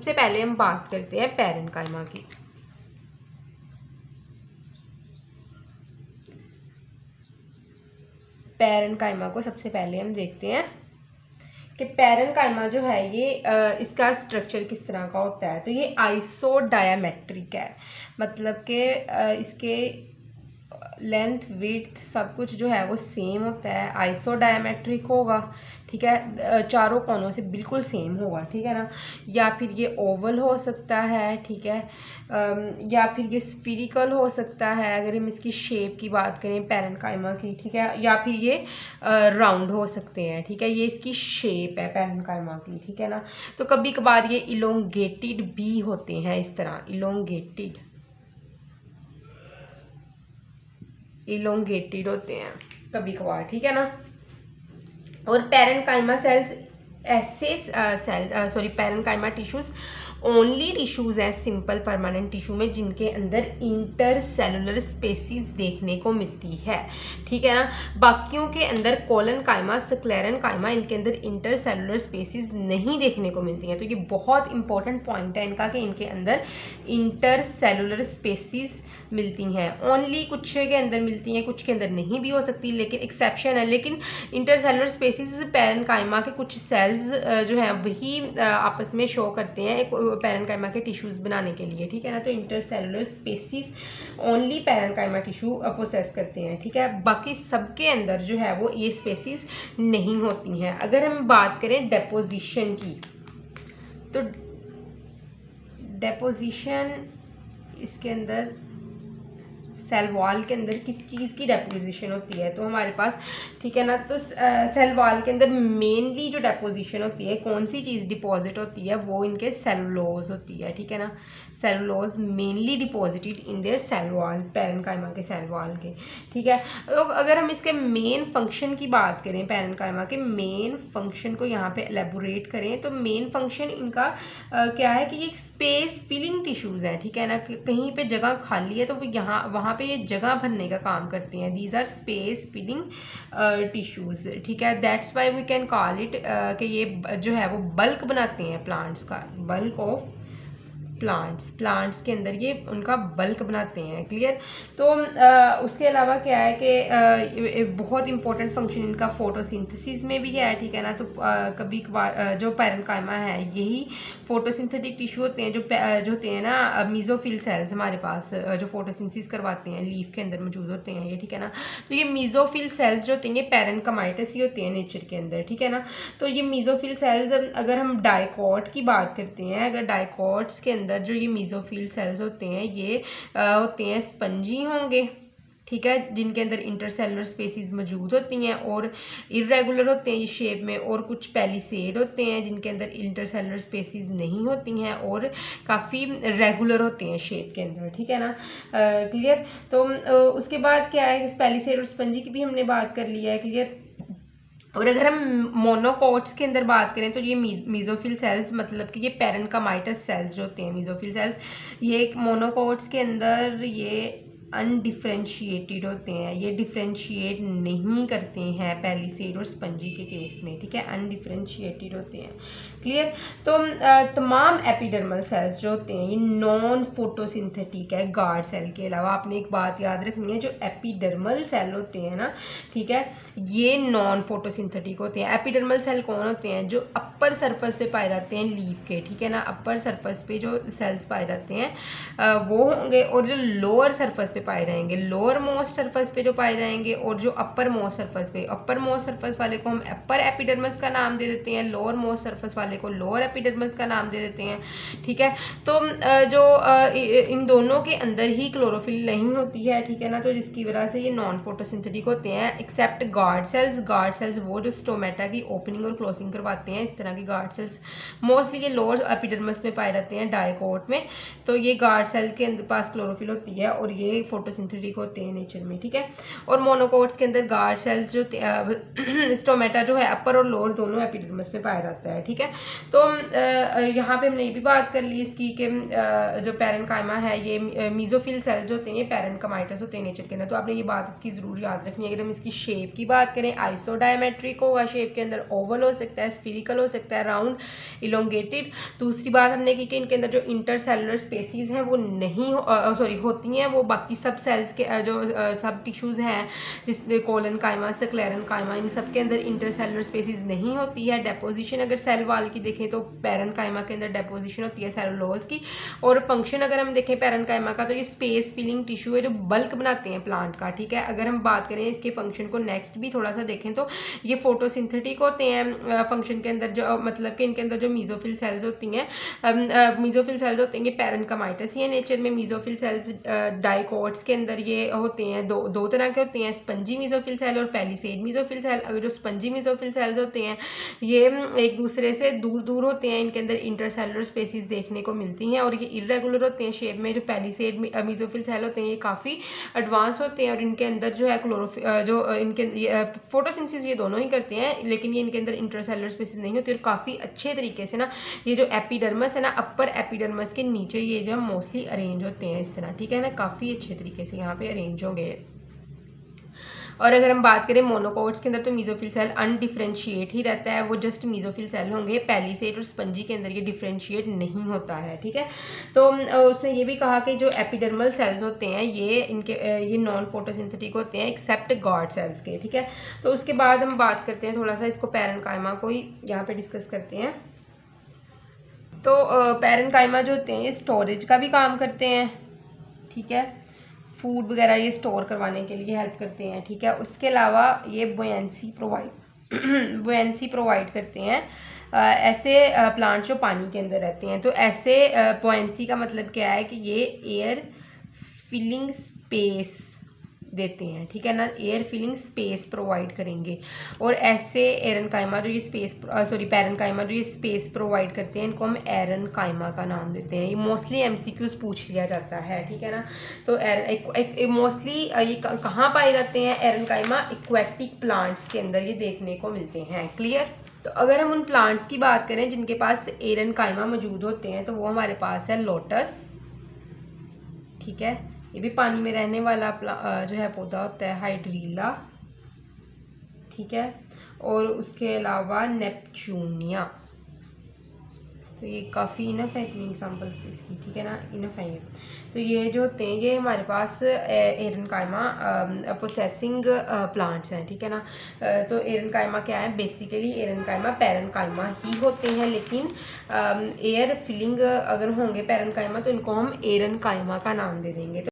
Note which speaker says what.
Speaker 1: सबसे पहले हम बात करते हैं पैरेन्काइमा की। पैरेन्काइमा को सबसे पहले हम देखते हैं कि पैरेन्काइमा जो है ये इसका स्ट्रक्चर किस तरह का होता है। तो ये आइसोडायामेट्रिक है, मतलब कि इसके लेंथ विड्थ सब कुछ जो है वो सेम होता है, आइसोडायामेट्रिक होगा, ठीक है, चारों कोनों से बिल्कुल सेम होगा, ठीक है ना। या फिर ये ओवल हो सकता है, ठीक है, या फिर ये स्फीरिकल हो सकता है अगर हम इसकी शेप की बात करें पैरेन्काइमा की, ठीक है, या फिर ये राउंड हो सकते हैं, ठीक है। ये इसकी शेप है पैरेन्काइमा की, ठीक है ना। तो कभी कभार ये इलोंगेटेड भी होते हैं, इस तरह इलोंगेटेड होते हैं कभी कभार, ठीक है ना। और पैरेन्काइमा सेल्स ऐसे पैरेन्काइमा टिश्यूज ओनली टिश्यूज हैं सिंपल परमानेंट टिश्यू में जिनके अंदर इंटरसेलुलर स्पेसीज देखने को मिलती है, ठीक है ना। बाकियों के अंदर कोलेनकाइमा, स्क्लेरेनकाइमा, इनके अंदर इंटरसेलुलर स्पेसीज नहीं देखने को मिलती हैं। तो ये बहुत इंपॉर्टेंट पॉइंट है इनका कि इनके अंदर इंटरसेलुलर स्पेसीज मिलती हैं। ओनली कुछ के अंदर मिलती हैं, कुछ के अंदर नहीं भी हो सकती, लेकिन एक्सेप्शन है। लेकिन इंटरसेलुलर स्पेसीज पैरेन्काइमा के कुछ सेल्स जो हैं वही आपस में शो करते हैं एक पैरेन्काइमा के टिश्यूज बनाने के लिए, ठीक है ना। तो intercellular spaces only parenchyma tissue possess करते हैं, ठीक है। बाकी सबके अंदर जो है वो ये स्पेसीज नहीं होती हैं। अगर हम बात करें डेपोजिशन की, तो डेपोजिशन इसके अंदर सेल वॉल के अंदर किस चीज़ की डेपोजिशन होती है, तो हमारे पास, ठीक है ना, तो सेल वॉल के अंदर मेनली जो डेपोजिशन होती है, कौन सी चीज़ डिपॉजिट होती है, वो इनके सेलुलोज होती है, ठीक है ना। Cellulose mainly deposited in their cell wall, parenchyma के सेल वॉल के, ठीक है। तो अगर हम इसके मेन फंक्शन की बात करें, पैरेन्काइमा के मेन फंक्शन को यहाँ पे एलेबोरेट करें, तो मेन फंक्शन इनका क्या है कि ये स्पेस फिलिंग टिश्यूज़ हैं, ठीक है ना। कहीं पे जगह खाली है तो वो यहाँ वहाँ पे ये जगह भरने का काम करती हैं। These are space filling tissues, ठीक है। That's why we can call it कि ये जो है वो बल्क बनाते हैं प्लांट्स का, बल्क ऑफ प्लांट्स के अंदर ये उनका बल्क बनाते हैं, क्लियर। तो उसके अलावा क्या है कि बहुत इंपॉर्टेंट फंक्शन इनका फोटोसिंथेसिस में भी है, ठीक है ना। तो कभी कभार जो पैरेन्काइमा है यही फोटोसिंथेटिक टिश्यू होते हैं जो होते हैं ना, मीजोफिल सेल्स हमारे पास जो फोटोसिंथेसिस करवाते हैं, लीफ के अंदर मौजूद होते हैं ये, ठीक है ना। तो ये मीजोफिल सेल्स जो होते हैं ये पैरेन्काइमाइटस ही होते हैं नेचर के अंदर, ठीक है ना। तो ये मीजोफिल सेल्स, अगर हम डाइकॉट की बात करते हैं, अगर डाइकॉट्स के अंदर जो ये मीजोफिल सेल्स होते हैं ये होते हैं स्पंजी होंगे, ठीक है, जिनके अंदर इंटरसेलुलर स्पेसीज मौजूद होती हैं और इरेगुलर होते हैं ये शेप में, और कुछ पैलिसेड होते हैं जिनके अंदर इंटरसेलुलर स्पेसीज नहीं होती हैं और काफ़ी रेगुलर होते हैं शेप के अंदर, ठीक है ना, क्लियर। तो उसके बाद क्या है, इस पैलिसेड और स्पंजी की भी हमने बात कर लिया है, क्लियर। और अगर हम मोनोकोट्स के अंदर बात करें तो ये मीजोफिल सेल्स, मतलब कि ये पैरेन्काइमाइटस सेल्स जो होते हैं मीजोफिल सेल्स, ये एक मोनोकोट्स के अंदर ये अनडिफ्रेंशिएटेड होते हैं, ये डिफ्रेंशिएट नहीं करते हैं पैलिसेड और स्पंजी के केस में, ठीक है, अनडिफ्रेंशिएटेड होते हैं, क्लियर। तो तमाम एपिडर्मल सेल्स जो होते हैं ये नॉन फोटोसिंथेटिक है गार्ड सेल के अलावा। आपने एक बात याद रखनी है, जो एपिडर्मल सेल होते हैं ना, ठीक है, ये नॉन फोटोसिंथेटिक होते हैं। एपिडर्मल सेल कौन होते हैं, जो अपर सरफेस पे पाए जाते हैं लीफ के, ठीक है ना, अपर सरफेस पे जो सेल्स पाए जाते हैं वो होंगे, और जो लोअर सरफेस पे पाए जाएंगे, लोअर मोस्ट सरफेस पे जो पाए जाएंगे, और जो अपर मोस्ट सरफेस पे, अपर मोस्ट सरफेस वाले को हम अपर एपिडर्मिस का नाम दे देते हैं, लोअर मोस्ट सरफेस वाले को लोअर एपिडर्मिस का नाम दे देते हैं, ठीक है। तो जो इन दोनों के अंदर ही क्लोरोफिल नहीं होती है, ठीक है ना, तो जिसकी वजह से ये नॉन फोटोसिंथेटिक होते हैं, एक्सेप्ट गार्ड सेल्स वो जो स्टोमेटा की ओपनिंग और क्लोजिंग करवाते हैं, इस तरह की गार्ड सेल्स मोस्टली ये लोअर एपिडर्मिस में पाए जाते हैं डाइकोट में। तो ये गार्ड सेल के पास क्लोरोफिल होती है और ये फोटोसिंथेटिक होते हैं नेचर में, ठीक है। और मोनोकोट्स के अंदर गार्ड सेल्स जो स्टोमेटा जो है अपर और लोअर दोनों एपिडर्मिस में पाया जाता है, ठीक है। तो यहाँ पे हमने ये भी बात कर ली इसकी कि जो पैरेन्काइमा है ये मीजोफिल सेल्स होते हैं, ये पैरेन्काइमाइटस होते हैं नेचर के अंदर। तो आपने ये बात इसकी ज़रूर याद रखनी है। अगर हम इसकी शेप की बात करें, आइसोडायमेट्रिक होगा शेप के अंदर, ओवल हो सकता है, स्फीरिकल हो सकता है, राउंड, इलोंगेटेड। दूसरी बात हमने की कि इनके अंदर जो इंटरसेलुलर स्पेसीज हैं वो नहीं होती हैं, वो बाकी सब सेल्स के जो सब टिश्यूज़ हैं जिसमें कोलन काइमा, सक्लेरन काइमा, इन सब के अंदर इंटरसेलुलर स्पेसीज नहीं होती है। डेपोजिशन अगर सेल वाल की देखें तो पैरेन्काइमा के अंदर डेपोजिशन होती है सेलुलोज की। और फंक्शन अगर हम देखें पैरेन्काइमा का तो ये स्पेस फिलिंग टिश्यू है जो बल्क बनाते हैं प्लांट का, ठीक है। अगर हम बात करें इसके फंक्शन को नेक्स्ट भी थोड़ा सा देखें तो ये फोटोसिंथेटिक होते हैं फंक्शन के अंदर, जो मतलब कि इनके अंदर जो मीजोफिल सेल्स होती हैं, मीजोफिल सेल्स होते हैं, ये पैरेन्काइमाइटस ही है नेचर में। मीजोफिल सेल्स डाइकोट्स के अंदर ये होते हैं, दो तरह के होते हैं, स्पंजी मीजोफिल सेल और पैलिसेड मीजोफिल सेल। अगर जो स्पंजी मीजोफिल सेल्स होते हैं ये एक दूसरे से दूर दूर होते हैं, इनके अंदर इंटरसेलुलर स्पेसीज देखने को मिलती हैं और ये इरेगुलर होते हैं शेप में। जो पैलिसेड मीजोफिल सेल होते हैं ये काफ़ी एडवांस होते हैं और इनके अंदर जो है जो इनके फोटोसिंथेसिस ये दोनों ही करते हैं, लेकिन ये इनके अंदर इंटरसेलुलर स्पेसीज नहीं होती। और काफ़ी अच्छे तरीके से ना ये जो एपिडर्मस है ना, अपर एपिडर्मस के नीचे ये जो मोस्टली अरेंज होते हैं इस तरह, ठीक है ना, काफ़ी अच्छे तरीके से यहाँ पे अरेंज होंगे। और अगर हम बात करें मोनोकोट्स के अंदर तो मीजोफिल सेल अनडिफ्रेंशिएट ही रहता है, वो जस्ट मीजोफिल सेल होंगे। पैलिसेड और स्पंजी के अंदर ये डिफ्रेंशिएट नहीं होता है, ठीक है। तो उसने ये भी कहा कि जो एपिडर्मल सेल्स होते हैं ये नॉन फोटोसिंथेटिक होते हैं एक्सेप्ट गॉड सेल्स के, ठीक है। तो उसके बाद हम बात करते हैं थोड़ा सा इसको पैरेन्काइमा को ही यहाँ पे डिस्कस करते हैं। तो पैरेन्काइमा जो होते हैं ये स्टोरेज का भी काम करते हैं, ठीक है, फूड वगैरह ये स्टोर करवाने के लिए हेल्प करते हैं, ठीक है। उसके अलावा ये बुयेंसी प्रोवाइड करते हैं ऐसे प्लांट्स जो पानी के अंदर रहते हैं। तो ऐसे बुयेंसी का मतलब क्या है कि ये एयर फिलिंग स्पेस देते हैं, ठीक है ना, एयर फिलिंग स्पेस प्रोवाइड करेंगे। और ऐसे पैरेन्काइमा जो ये स्पेस प्रोवाइड करते हैं इनको हम एरेन्काइमा का नाम देते हैं। ये मोस्टली एमसीक्यूज पूछ लिया जाता है, ठीक है ना। तो मोस्टली ये कहाँ पाए जाते हैं एरेन्काइमा? एक्वेटिक प्लांट्स के अंदर ये देखने को मिलते हैं। क्लियर? तो अगर हम उन प्लांट्स की बात करें जिनके पास एरेन्काइमा मौजूद होते हैं तो वो हमारे पास है लोटस, ठीक है, ये भी पानी में रहने वाला जो है पौधा होता है, हाइड्रीला, ठीक है। और उसके अलावा नेपच्यूनिया। तो ये काफ़ी इनफ है इतनी एग्जाम्पल्स इसकी, ठीक है ना, इनफ है ये। तो ये जो होते हैं ये हमारे पास एरेन्काइमा प्रोसेसिंग प्लांट्स हैं, ठीक है ना। तो एरेन्काइमा क्या है? बेसिकली एरेन्काइमा पैरेन्काइमा ही होते हैं, लेकिन एयर फिलिंग अगर होंगे पैरेन्काइमा तो इनको हम एरेन्काइमा का नाम दे देंगे।